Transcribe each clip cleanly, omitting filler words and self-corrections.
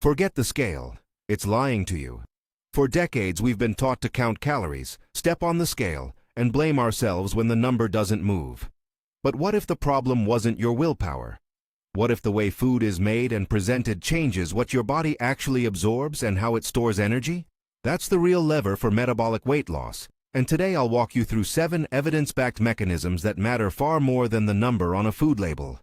Forget the scale. It's lying to you. For decades, we've been taught to count calories, step on the scale, and blame ourselves when the number doesn't move. But what if the problem wasn't your willpower? What if the way food is made and presented changes what your body actually absorbs and how it stores energy? That's the real lever for metabolic weight loss. And today I'll walk you through 7 evidence-backed mechanisms that matter far more than the number on a food label.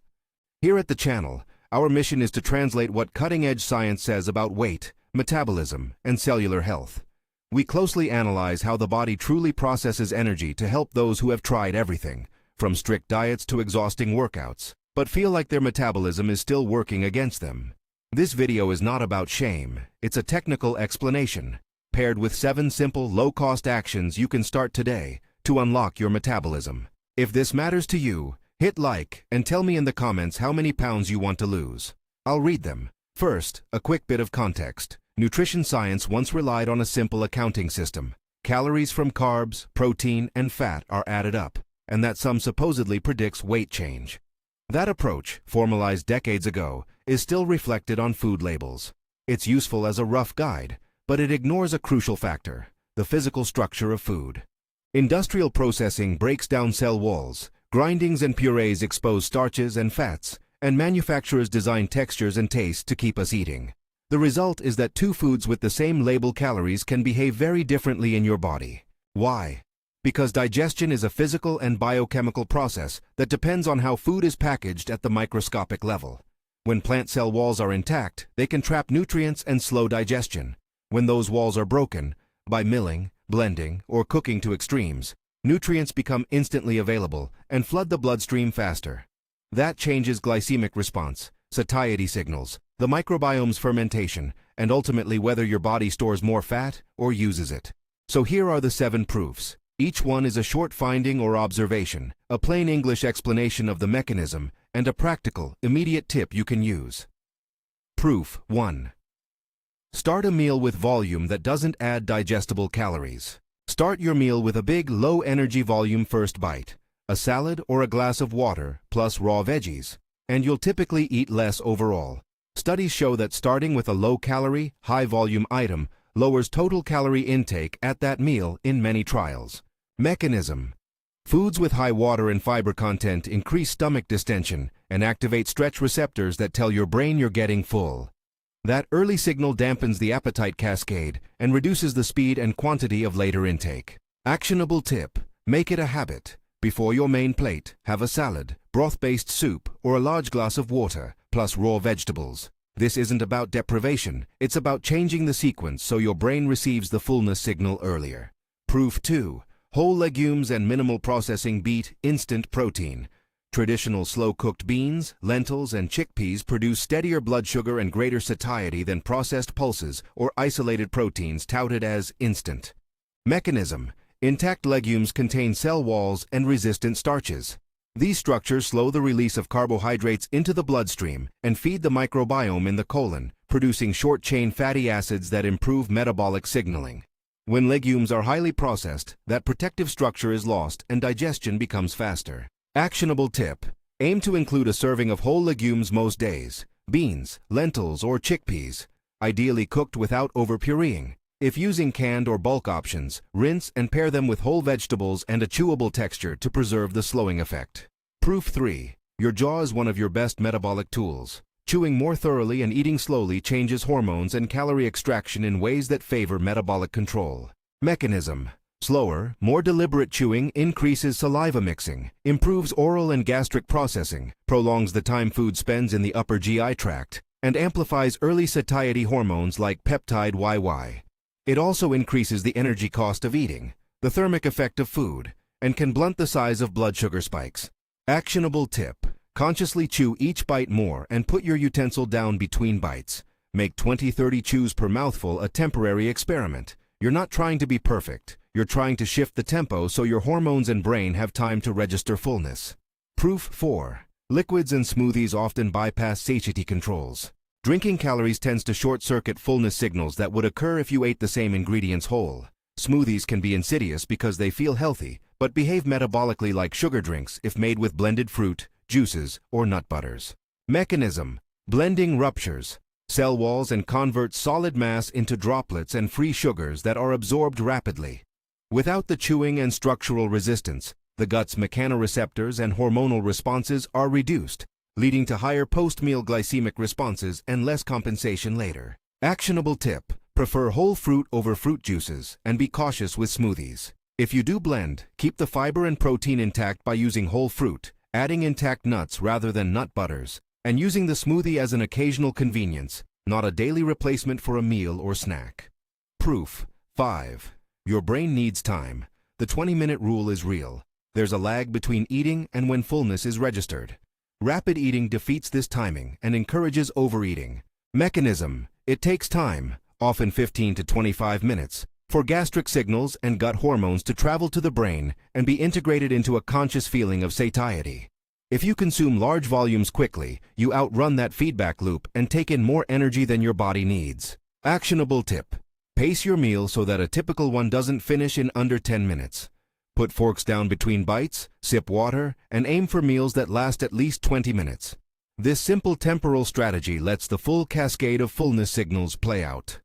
Here at the channel, our mission is to translate what cutting-edge science says about weight, metabolism, and cellular health. We closely analyze how the body truly processes energy to help those who have tried everything, from strict diets to exhausting workouts, but feel like their metabolism is still working against them. This video is not about shame, it's a technical explanation, paired with 7 simple, low-cost actions you can start today to unlock your metabolism. If this matters to you, hit like and tell me in the comments how many pounds you want to lose. I'll read them. First, a quick bit of context. Nutrition science once relied on a simple accounting system. Calories from carbs, protein, and fat are added up, and that sum supposedly predicts weight change. That approach, formalized decades ago, is still reflected on food labels. It's useful as a rough guide, but it ignores a crucial factor: the physical structure of food. Industrial processing breaks down cell walls, grindings and purees expose starches and fats, and manufacturers design textures and tastes to keep us eating. The result is that 2 foods with the same label calories can behave very differently in your body. Why? Because digestion is a physical and biochemical process that depends on how food is packaged at the microscopic level. When plant cell walls are intact, they can trap nutrients and slow digestion. When those walls are broken, by milling, blending, or cooking to extremes, nutrients become instantly available and flood the bloodstream faster. That changes glycemic response, satiety signals, the microbiome's fermentation, and ultimately whether your body stores more fat or uses it. So here are the 7 proofs. Each one is a short finding or observation, a plain English explanation of the mechanism, and a practical, immediate tip you can use. Proof 1. Start a meal with volume that doesn't add digestible calories. Start your meal with a big, low-energy volume first bite, a salad or a glass of water plus raw veggies, and you'll typically eat less overall. Studies show that starting with a low-calorie, high-volume item lowers total calorie intake at that meal in many trials. Mechanism. Foods with high water and fiber content increase stomach distension and activate stretch receptors that tell your brain you're getting full. That early signal dampens the appetite cascade and reduces the speed and quantity of later intake. Actionable tip: make it a habit. Before your main plate, have a salad, broth-based soup, or a large glass of water, plus raw vegetables. This isn't about deprivation, it's about changing the sequence so your brain receives the fullness signal earlier. Proof 2. Whole legumes and minimal processing beat instant protein. Traditional slow-cooked beans, lentils, and chickpeas produce steadier blood sugar and greater satiety than processed pulses or isolated proteins touted as instant. Mechanism. Intact legumes contain cell walls and resistant starches. These structures slow the release of carbohydrates into the bloodstream and feed the microbiome in the colon, producing short-chain fatty acids that improve metabolic signaling. When legumes are highly processed, that protective structure is lost and digestion becomes faster. Actionable tip: aim to include a serving of whole legumes most days, beans, lentils, or chickpeas, ideally cooked without over-pureeing. If using canned or bulk options, rinse and pair them with whole vegetables and a chewable texture to preserve the slowing effect. Proof 3. Your jaw is one of your best metabolic tools. Chewing more thoroughly and eating slowly changes hormones and calorie extraction in ways that favor metabolic control. Mechanism. Slower, more deliberate chewing increases saliva mixing, improves oral and gastric processing, prolongs the time food spends in the upper GI tract, and amplifies early satiety hormones like peptide YY. It also increases the energy cost of eating, the thermic effect of food, and can blunt the size of blood sugar spikes. Actionable tip: consciously chew each bite more and put your utensil down between bites. Make 20-30 chews per mouthful a temporary experiment. You're not trying to be perfect. You're trying to shift the tempo so your hormones and brain have time to register fullness. Proof 4. Liquids and smoothies often bypass satiety controls. Drinking calories tends to short-circuit fullness signals that would occur if you ate the same ingredients whole. Smoothies can be insidious because they feel healthy, but behave metabolically like sugar drinks if made with blended fruit, juices, or nut butters. Mechanism. Blending ruptures. cell walls and convert solid mass into droplets and free sugars that are absorbed rapidly. Without the chewing and structural resistance, the gut's mechanoreceptors and hormonal responses are reduced, leading to higher post-meal glycemic responses and less compensation later. Actionable tip: prefer whole fruit over fruit juices and be cautious with smoothies. If you do blend, keep the fiber and protein intact by using whole fruit, adding intact nuts rather than nut butters, and using the smoothie as an occasional convenience, not a daily replacement for a meal or snack. Proof 5. Your brain needs time. The 20-minute rule is real. There's a lag between eating and when fullness is registered. Rapid eating defeats this timing and encourages overeating. Mechanism: it takes time, often 15 to 25 minutes, for gastric signals and gut hormones to travel to the brain and be integrated into a conscious feeling of satiety. If you consume large volumes quickly, you outrun that feedback loop and take in more energy than your body needs. Actionable tip: pace your meal so that a typical one doesn't finish in under 10 minutes. Put forks down between bites, sip water, and aim for meals that last at least 20 minutes. This simple temporal strategy lets the full cascade of fullness signals play out.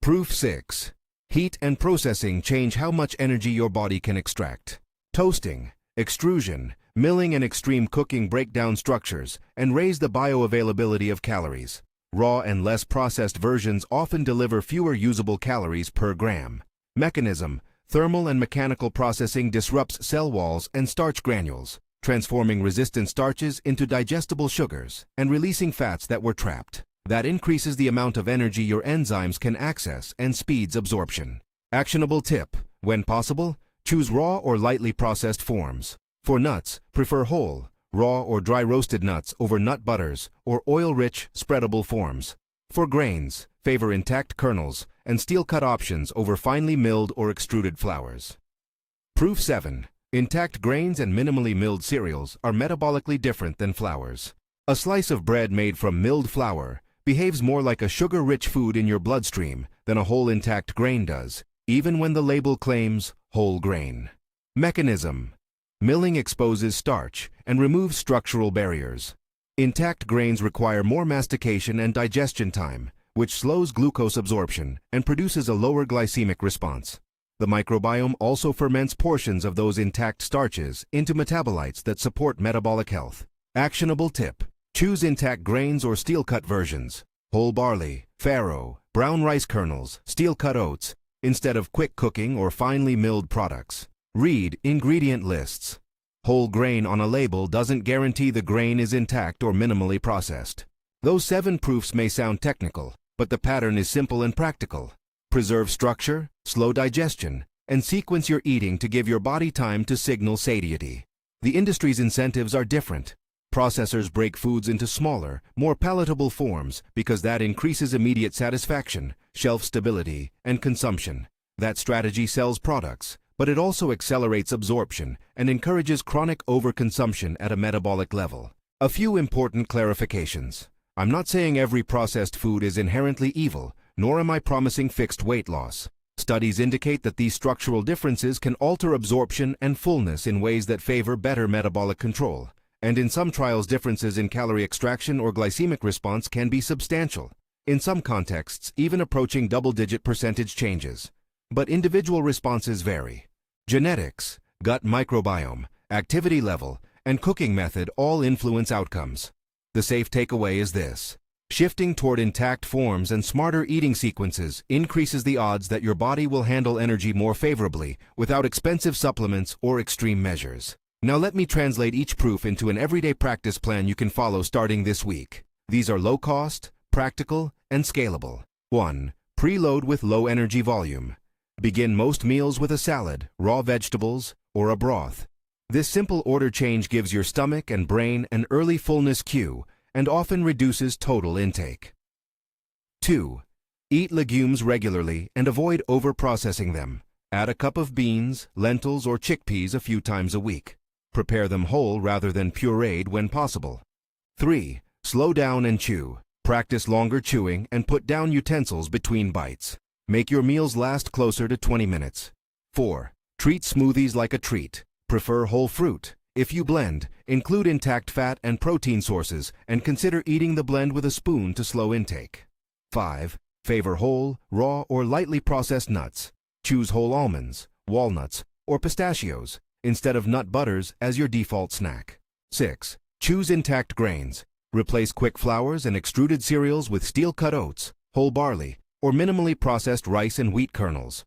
Proof 6. Heat and processing change how much energy your body can extract. Toasting, extrusion, milling, and extreme cooking break down structures and raise the bioavailability of calories. Raw and less processed versions often deliver fewer usable calories per gram. Mechanism: thermal and mechanical processing disrupts cell walls and starch granules, transforming resistant starches into digestible sugars and releasing fats that were trapped. That increases the amount of energy your enzymes can access and speeds absorption. Actionable tip: when possible, choose raw or lightly processed forms. For nuts, prefer whole, raw or dry roasted nuts over nut butters or oil-rich, spreadable forms. For grains, favor intact kernels and steel-cut options over finely milled or extruded flours. Proof 7. Intact grains and minimally milled cereals are metabolically different than flours. A slice of bread made from milled flour behaves more like a sugar-rich food in your bloodstream than a whole intact grain does, even when the label claims whole grain. Mechanism: milling exposes starch and removes structural barriers. Intact grains require more mastication and digestion time, which slows glucose absorption and produces a lower glycemic response. The microbiome also ferments portions of those intact starches into metabolites that support metabolic health. Actionable tip: choose intact grains or steel-cut versions, whole barley, farro, brown rice kernels, steel-cut oats, instead of quick cooking or finely milled products. Read ingredient lists. Whole grain on a label doesn't guarantee the grain is intact or minimally processed. Those 7 proofs may sound technical, but the pattern is simple and practical. Preserve structure, slow digestion, and sequence your eating to give your body time to signal satiety. The industry's incentives are different. Processors break foods into smaller, more palatable forms because that increases immediate satisfaction, shelf stability, and consumption. That strategy sells products, but it also accelerates absorption and encourages chronic overconsumption at a metabolic level. A few important clarifications. I'm not saying every processed food is inherently evil, nor am I promising fixed weight loss. Studies indicate that these structural differences can alter absorption and fullness in ways that favor better metabolic control. And in some trials, differences in calorie extraction or glycemic response can be substantial. In some contexts, even approaching double-digit percentage changes. But individual responses vary. Genetics, gut microbiome, activity level, and cooking method all influence outcomes. The safe takeaway is this: shifting toward intact forms and smarter eating sequences increases the odds that your body will handle energy more favorably without expensive supplements or extreme measures. Now let me translate each proof into an everyday practice plan you can follow starting this week. These are low-cost, practical, and scalable. 1. Preload with low-energy volume. Begin most meals with a salad, raw vegetables, or a broth. This simple order change gives your stomach and brain an early fullness cue and often reduces total intake. 2. Eat legumes regularly and avoid over-processing them. Add a cup of beans, lentils, or chickpeas a few times a week. Prepare them whole rather than pureed when possible. 3. Slow down and chew. Practice longer chewing and put down utensils between bites. Make your meals last closer to 20 minutes. 4. Treat smoothies like a treat. Prefer whole fruit, If you blend, include intact fat and protein sources and consider eating the blend with a spoon to slow intake. 5. Favor whole, raw, or lightly processed nuts. Choose whole almonds, walnuts, or pistachios instead of nut butters as your default snack. 6. Choose intact grains. Replace quick flours and extruded cereals with steel-cut oats, whole barley, or minimally processed rice and wheat kernels.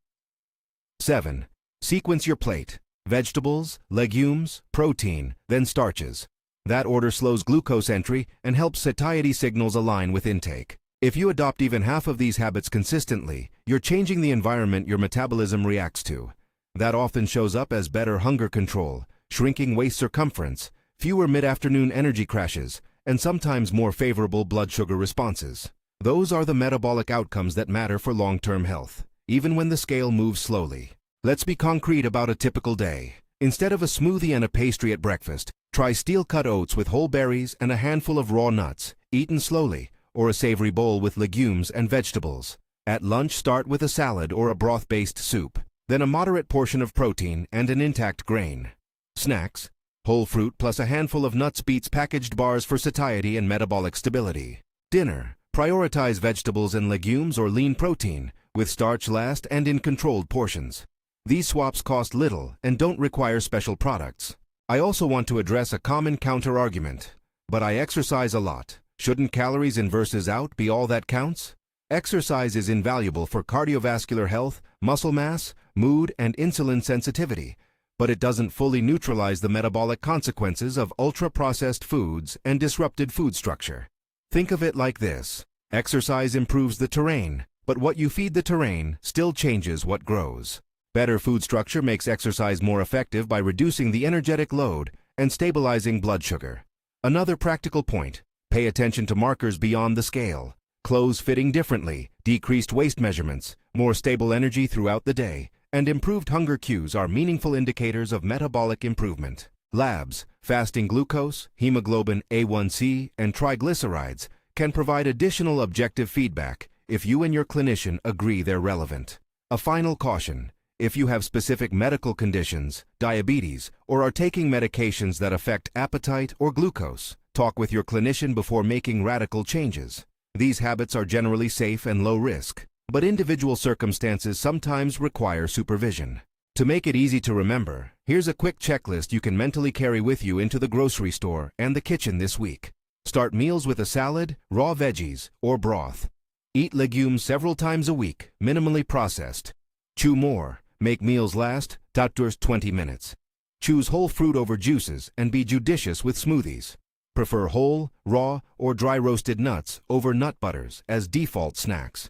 7. Sequence your plate. Vegetables, legumes, protein, then starches. That order slows glucose entry and helps satiety signals align with intake. If you adopt even half of these habits consistently, you're changing the environment your metabolism reacts to. That often shows up as better hunger control, shrinking waist circumference, fewer mid-afternoon energy crashes, and sometimes more favorable blood sugar responses. Those are the metabolic outcomes that matter for long-term health, even when the scale moves slowly. Let's be concrete about a typical day. Instead of a smoothie and a pastry at breakfast, try steel-cut oats with whole berries and a handful of raw nuts, eaten slowly, or a savory bowl with legumes and vegetables. At lunch, start with a salad or a broth-based soup, then a moderate portion of protein and an intact grain. Snacks: whole fruit plus a handful of nuts beats packaged bars for satiety and metabolic stability. Dinner: prioritize vegetables and legumes or lean protein, with starch last and in controlled portions. These swaps cost little and don't require special products. I also want to address a common counter-argument. But I exercise a lot. Shouldn't calories in versus out be all that counts? Exercise is invaluable for cardiovascular health, muscle mass, mood, and insulin sensitivity, but it doesn't fully neutralize the metabolic consequences of ultra-processed foods and disrupted food structure. Think of it like this. Exercise improves the terrain, but what you feed the terrain still changes what grows. Better food structure makes exercise more effective by reducing the energetic load and stabilizing blood sugar. Another practical point: pay attention to markers beyond the scale. Clothes fitting differently, decreased waist measurements, more stable energy throughout the day, and improved hunger cues are meaningful indicators of metabolic improvement. Labs, fasting glucose, hemoglobin A1C, and triglycerides can provide additional objective feedback if you and your clinician agree they're relevant. A final caution: if you have specific medical conditions, diabetes, or are taking medications that affect appetite or glucose, talk with your clinician before making radical changes. These habits are generally safe and low risk, but individual circumstances sometimes require supervision. To make it easy to remember, here's a quick checklist you can mentally carry with you into the grocery store and the kitchen this week. Start meals with a salad, raw veggies, or broth. Eat legumes several times a week, minimally processed. Chew more. Make meals last, 20 minutes. Choose whole fruit over juices and be judicious with smoothies. Prefer whole, raw, or dry roasted nuts over nut butters as default snacks.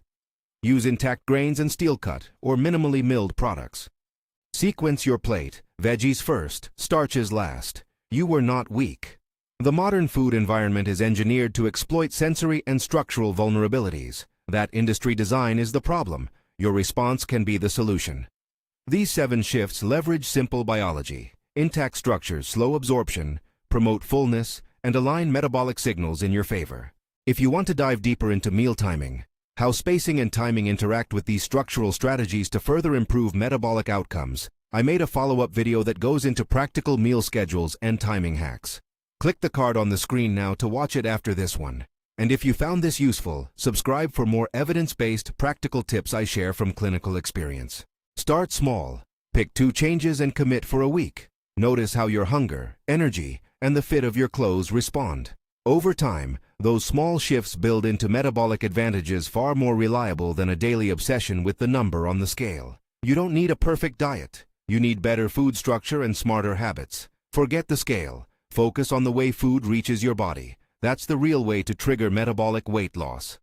Use intact grains and steel-cut or minimally milled products. Sequence your plate: veggies first, starches last. You were not weak. The modern food environment is engineered to exploit sensory and structural vulnerabilities. That industry design is the problem. Your response can be the solution. These 7 shifts leverage simple biology. Intact structures slow absorption, promote fullness, and align metabolic signals in your favor. If you want to dive deeper into meal timing, how spacing and timing interact with these structural strategies to further improve metabolic outcomes, I made a follow-up video that goes into practical meal schedules and timing hacks. Click the card on the screen now to watch it after this one. And if you found this useful, subscribe for more evidence-based, practical tips I share from clinical experience. Start small. Pick 2 changes and commit for a week. Notice how your hunger, energy, and the fit of your clothes respond. Over time, those small shifts build into metabolic advantages far more reliable than a daily obsession with the number on the scale. You don't need a perfect diet. You need better food structure and smarter habits. Forget the scale. Focus on the way food reaches your body. That's the real way to trigger metabolic weight loss.